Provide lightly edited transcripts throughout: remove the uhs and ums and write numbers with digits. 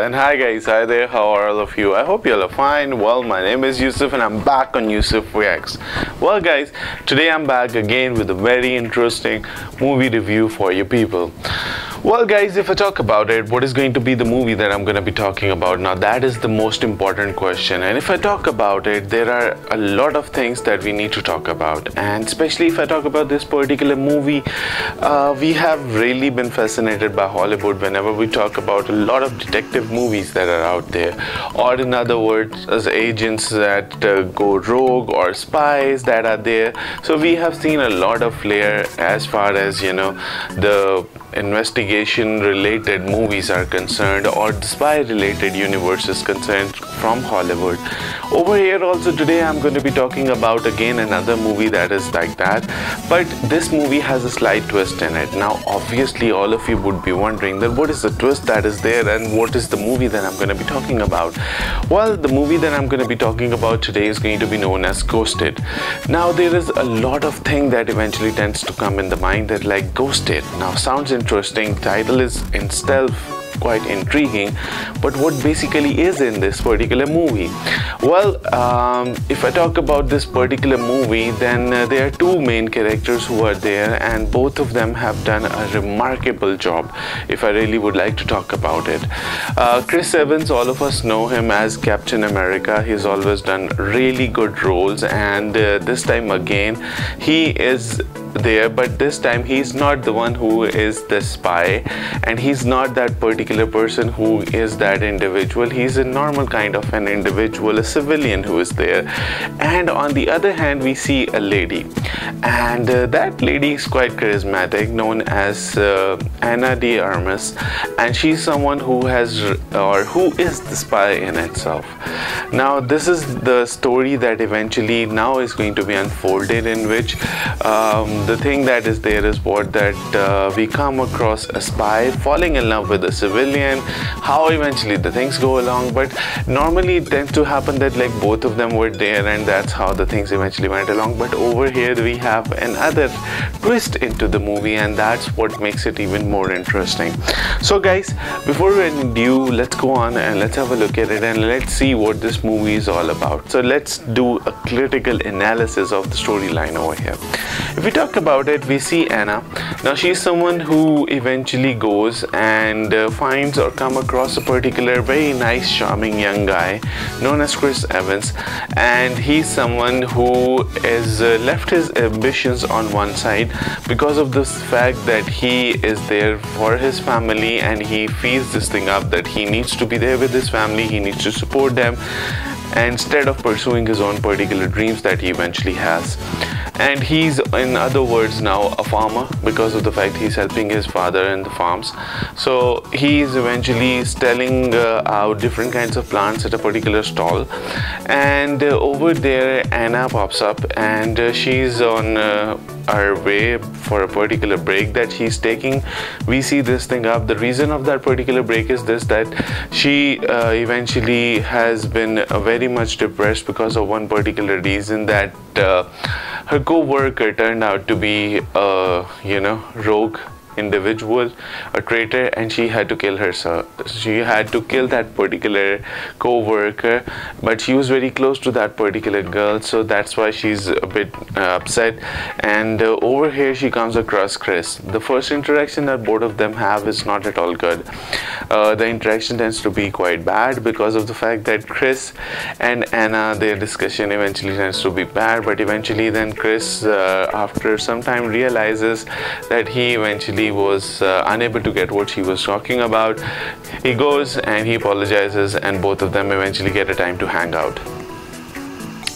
And hi guys, hi there, how are all of you? I hope you all are fine. Well, my name is Yusuf and I'm back on Yusuf Reacts. Well guys, today I'm back again with a very interesting movie review for you people. Well guys, if I talk about it, what is going to be the movie that I'm going to be talking about? Now that is the most important question, and if I talk about it, there are a lot of things that we need to talk about, and especially if I talk about this particular movie, we have really been fascinated by Hollywood whenever we talk about a lot of detective movies that are out there, or in other words, as agents that go rogue or spies that are there. So we have seen a lot of flair as far as the investigation related movies are concerned, or the spy related universe is concerned from Hollywood. Over here also today I'm going to be talking about again another movie that is like that, but this movie has a slight twist in it. Now obviously all of you would be wondering that what is the twist that is there and what is the movie that I'm going to be talking about. Well, the movie that I'm going to be talking about today is going to be known as Ghosted. Now there is a lot of thing that eventually tends to come in the mind that like Ghosted. Now sounds interesting, title is in itself quite intriguing, but what basically is in this particular movie? Well, if I talk about this particular movie, then there are two main characters who are there, and both of them have done a remarkable job, if I really would like to talk about it. Chris Evans, all of us know him as Captain America. He's always done really good roles, and this time again he is there, but this time he's not the one who is the spy, and he's not that particular person who is that individual. He's a normal kind of an individual, a civilian who is there. And on the other hand, we see a lady, and that lady is quite charismatic, known as Ana de Armas, and she's someone who has or who is the spy in itself. Now this is the story that eventually now is going to be unfolded, in which the thing that is there is what that we come across a spy falling in love with a civilian, how eventually the things go along. But normally it tends to happen that like both of them were there, and that's how the things eventually went along. But over here we have another twist into the movie, and that's what makes it even more interesting. So guys, before we do, let's go on and let's have a look at it, and let's see what this movie is all about. So let's do a critical analysis of the storyline over here. If we talk about it, we see Anna. Now she's someone who eventually goes and finds or come across a particular very nice charming young guy known as Chris Evans, and he's someone who is left his ambitions on one side because of this fact that he is there for his family, and he feels this thing up that he needs to be there with his family, he needs to support them instead of pursuing his own particular dreams that he eventually has. And he's, in other words, now a farmer because of the fact he's helping his father in the farms. So he's eventually selling out different kinds of plants at a particular stall, and over there Anna pops up, and she's on her way for a particular break that she's taking. We see this thing up. The reason of that particular break is this, that she eventually has been very much depressed because of one particular reason, that her co-worker turned out to be a rogue individual, a traitor, and she had to kill herself. She had to kill that particular co-worker, but she was very close to that particular girl, so that's why she's a bit upset. And over here she comes across Chris. The first interaction that both of them have is not at all good. The interaction tends to be quite bad because of the fact that Chris and Anna, their discussion eventually tends to be bad, but eventually then Chris after some time realizes that he eventually was unable to get what she was talking about. He goes and he apologizes, and both of them eventually get a time to hang out.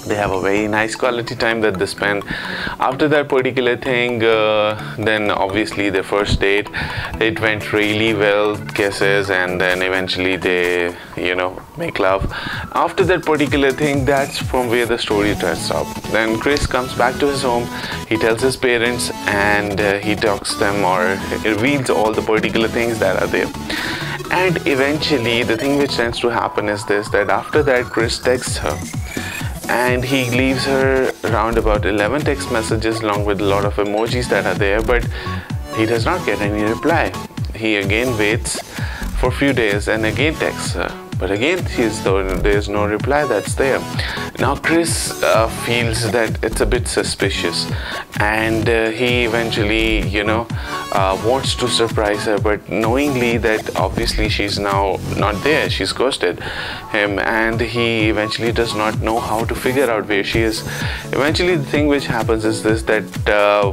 They have a very nice quality time that they spend. After that particular thing, then obviously their first date, it went really well, kisses, and then eventually they make love. After that particular thing, that's from where the story starts up. Then Chris comes back to his home, he tells his parents, and he talks them or reveals all the particular things that are there. And eventually the thing which tends to happen is this, that after that Chris texts her, and he leaves her around about 11 text messages along with a lot of emojis that are there, but he does not get any reply. He again waits for a few days and again texts her. But again, there's no reply that's there. Now Chris feels that it's a bit suspicious, and he eventually, wants to surprise her, but knowingly that obviously she's now not there, she's ghosted him, and he eventually does not know how to figure out where she is. Eventually, the thing which happens is this, that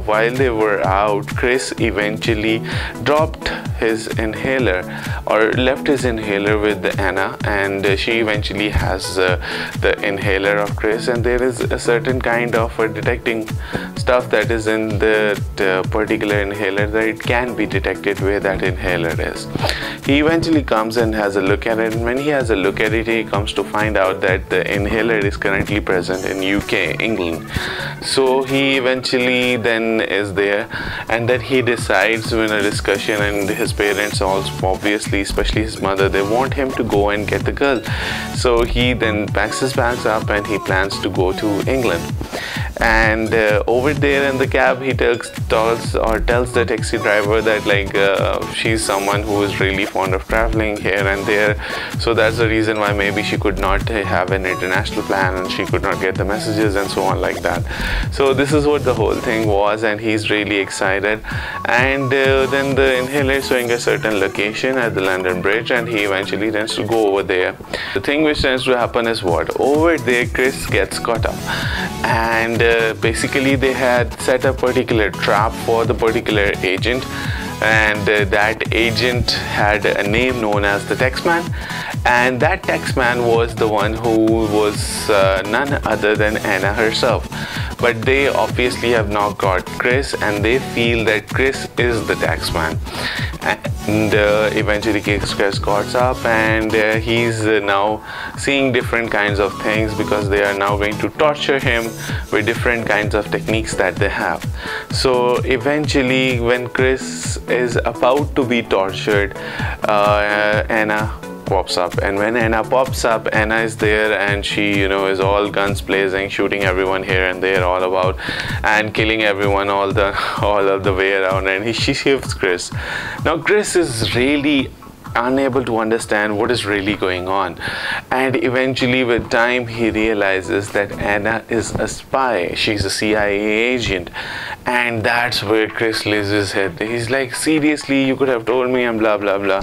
while they were out, Chris eventually dropped his inhaler or left his inhaler with Anna, and she eventually has the inhaler of Chris, and there is a certain kind of detecting stuff that is in the particular inhaler, that it can be detected where that inhaler is. He eventually comes and has a look at it, and when he has a look at it, he comes to find out that the inhaler is currently present in UK, England. So he eventually then is there, and then he decides in a discussion, and his parents also, obviously, especially his mother, they want him to go and get the girl. So he then packs his bags up and he plans to go to England. And over there in the cab, he tells the taxi driver that she's someone who is really fond of traveling here and there, so that's the reason why maybe she could not have an international plan and she could not get the messages and so on like that. So this is what the whole thing was, and he's really excited. And then the inhaler is showing a certain location at the London Bridge, and he eventually tends to go over there. The thing which tends to happen is what? Over there, Chris gets caught up, and basically they had set a particular trap for the particular agent, and that agent had a name known as the Taxman, and that Taxman was the one who was none other than Anna herself. But they obviously have now got Chris, and they feel that Chris is the Taxman. And eventually Chris gets caught up, and he's now seeing different kinds of things, because they are now going to torture him with different kinds of techniques that they have. So eventually, when Chris is about to be tortured, Anna pops up, and when Anna pops up, Anna is there, and she is all guns blazing, shooting everyone here and there, all about, and killing everyone all of the way around, and she shifts Chris. Now Chris is really unable to understand what is really going on, and eventually with time he realizes that Anna is a spy, she's a CIA agent, and that's where Chris loses his head. He's like, seriously, you could have told me, and blah blah blah.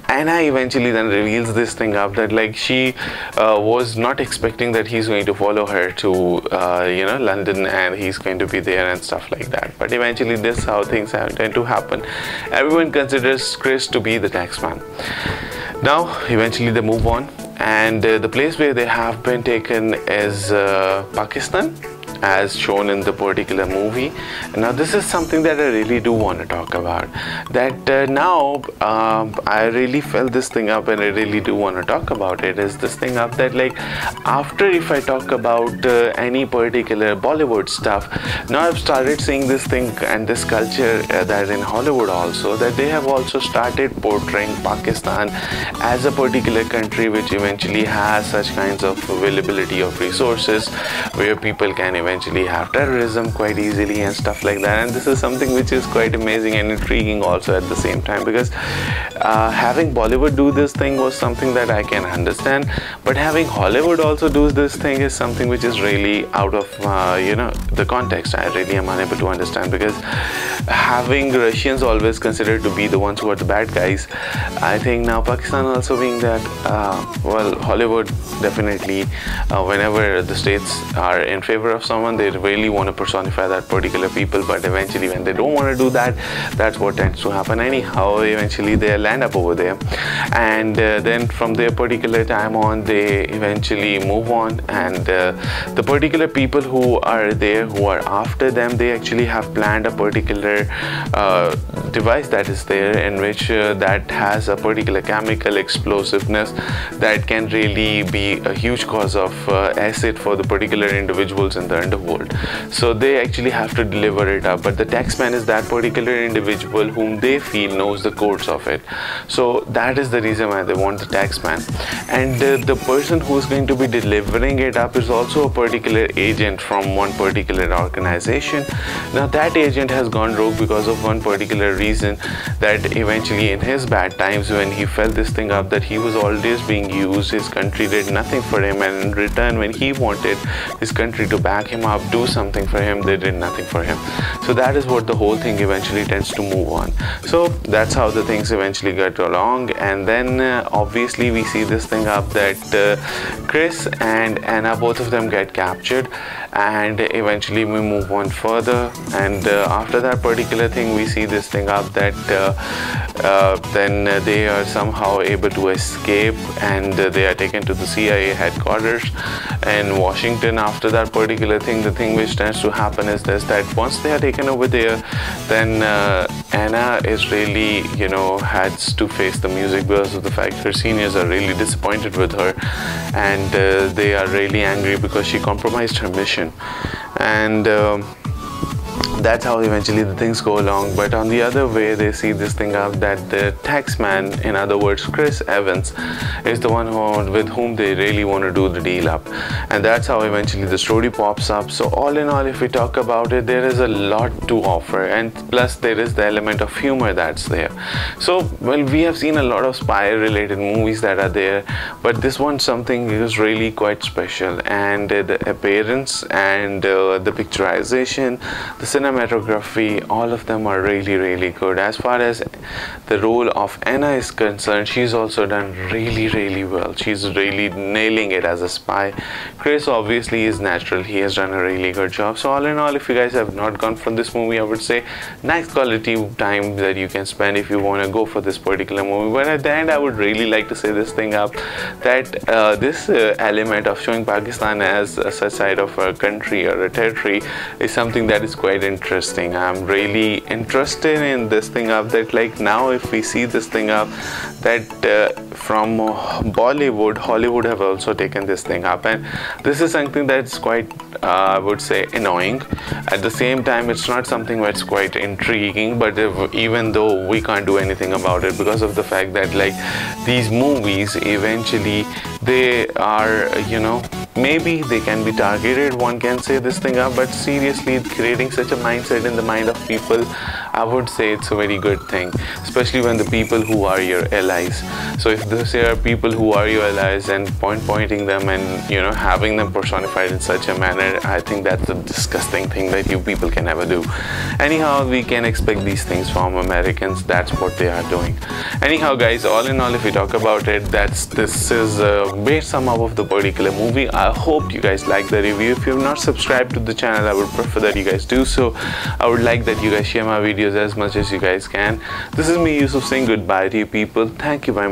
Anna eventually then reveals this thing up, that she was not expecting that he's going to follow her to London, and he's going to be there and stuff like that. But eventually this is how things tend to happen. Everyone considers Chris to be the Taxman. Now eventually they move on, and the place where they have been taken is Pakistan, as shown in the particular movie. Now this is something that I really do want to talk about, that now I really felt this thing up, and I really do want to talk about it, is this thing up that after, if I talk about any particular Bollywood stuff, now I've started seeing this thing and this culture that in Hollywood also, that they have also started portraying Pakistan as a particular country which eventually has such kinds of availability of resources, where people can eventually have terrorism quite easily and stuff like that. And this is something which is quite amazing and intriguing also at the same time, because having Bollywood do this thing was something that I can understand, but having Hollywood also do this thing is something which is really out of the context. I really am unable to understand, because having Russians always considered to be the ones who are the bad guys, I think now Pakistan also being that, Hollywood definitely, whenever the states are in favor of someone, they really want to personify that particular people, but eventually when they don't want to do that, that's what tends to happen anyhow. Eventually they land up over there, and then from their particular time on, they eventually move on, and the particular people who are there, who are after them, they actually have planned a particular device that is there, in which that has a particular chemical explosiveness that can really be a huge cause of acid for the particular individuals in the underworld. So they actually have to deliver it up, but the taxman is that particular individual whom they feel knows the codes of it. So that is the reason why they want the taxman. And the person who is going to be delivering it up is also a particular agent from one particular organization. Now that agent has gone rogue because of one particular reason, that eventually in his bad times, when he felt this thing up, that he was always being used, his country did nothing for him, and in return when he wanted his country to back him up, do something for him, they did nothing for him. So that is what the whole thing eventually tends to move on. So that's how the things eventually get along. And then obviously we see this thing up that Chris and Anna, both of them get captured, and eventually we move on further. And after that particular thing, we see this thing up that then they are somehow able to escape, and they are taken to the CIA headquarters in Washington. After that particular thing, the thing which tends to happen is this, that once they are taken over there, then Anna is really, you know, has to face the music because of the fact her seniors are really disappointed with her, and they are really angry because she compromised her mission. And that's how eventually the things go along. But on the other way, they see this thing up that the taxman, in other words Chris Evans, is the one with whom they really want to do the deal up, and that's how eventually the story pops up. So all in all, if we talk about it, there is a lot to offer, and plus there is the element of humor that's there. So well, we have seen a lot of spy related movies that are there, but this one something is really quite special, and the appearance and the picturization, the cinematography, all of them are really good. As far as the role of Anna is concerned, she's also done really well. She's really nailing it as a spy. Chris obviously is natural, he has done a really good job. So all in all, if you guys have not gone for this movie, I would say nice quality time that you can spend if you want to go for this particular movie. But at the end, I would really like to say this thing up, that this element of showing Pakistan as a such side of a country or a territory is something that is quite interesting. I'm really interested in this thing up, that like now if we see this thing up, that from Bollywood, Hollywood have also taken this thing up, and this is something that's quite I would say annoying. At the same time, it's not something that's quite intriguing, but even though we can't do anything about it because of the fact that like these movies eventually they are, you know, maybe they can be targeted, one can say this thing up, but seriously creating such a mindset in the mind of people, I would say it's a very good thing, especially when the people who are your allies. So if there are people who are your allies and pointing them and, you know, having them personified in such a manner, I think that's a disgusting thing that you people can never do. Anyhow, we can expect these things from Americans. That's what they are doing. Anyhow guys, all in all, if we talk about it, this is base sum up of the particular movie. I hope you guys like the review. If you have not subscribed to the channel, I would prefer that you guys do so. I would like that you guys share my videos as much as you guys can. This is me, Yusuf, saying goodbye to you people. Thank you very much.